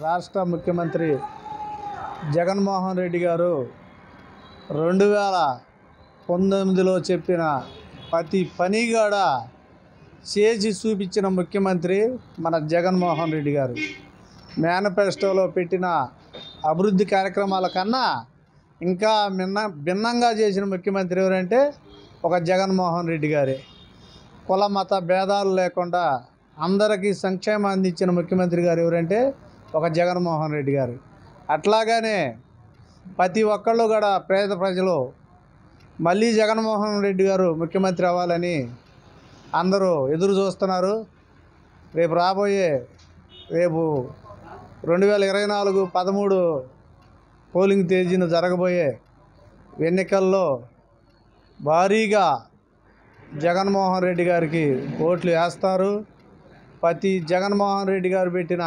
రాష్ట్ర ముఖ్యమంత్రి జగన్మోహన్ రెడ్డి గారు 2019లో చెప్పిన ప్రతి పని కూడా చేసి చూపించిన ముఖ్యమంత్రి మన జగన్మోహన్ రెడ్డి గారు. మేనిఫెస్టోలో పెట్టిన అభివృద్ధి కార్యక్రమాల కన్నా ఇంకా భిన్నంగా చేసిన ముఖ్యమంత్రి ఎవరంటే ఒక జగన్మోహన్ రెడ్డి గారే. కుల మత భేదాలు లేకుండా అందరికీ సంక్షేమం అందించిన ముఖ్యమంత్రి గారు ఎవరంటే ఒక జగన్మోహన్ రెడ్డి గారు. అట్లాగానే ప్రతి ఒక్కళ్ళు కూడా పేద ప్రజలు మళ్ళీ జగన్మోహన్ రెడ్డి గారు ముఖ్యమంత్రి అవ్వాలని అందరూ ఎదురు చూస్తున్నారు. రేపు 2024 13 పోలింగ్ తేదీన జరగబోయే ఎన్నికల్లో భారీగా జగన్మోహన్ రెడ్డి గారికి ఓట్లు వేస్తారు. ప్రతి జగన్మోహన్ రెడ్డి గారు పెట్టిన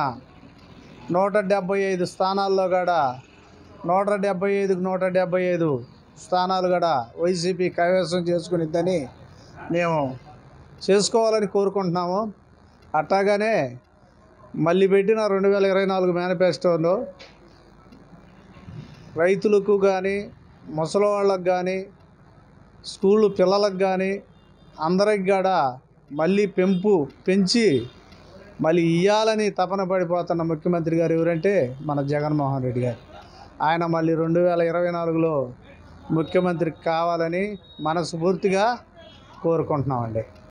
175 స్థానాల్లో కూడా 175కు 175 స్థానాలు కూడా వైసీపీ కైవసం చేసుకునిద్దని మేము చేసుకోవాలని కోరుకుంటున్నాము. అట్లాగానే మళ్ళీ పెట్టిన 2024 మేనిఫెస్టోలో రైతులకు కానీ ముసలివాళ్ళకు కానీ స్కూలు పిల్లలకు కానీ అందరికి కూడా మళ్ళీ పెంచి మళ్ళీ ఇవ్వాలని తపన పడిపోతున్న ముఖ్యమంత్రి గారు ఎవరంటే మన జగన్మోహన్ రెడ్డి గారు. ఆయన మళ్ళీ 2024లో ముఖ్యమంత్రి కావాలని మనస్ఫూర్తిగా కోరుకుంటున్నామండి.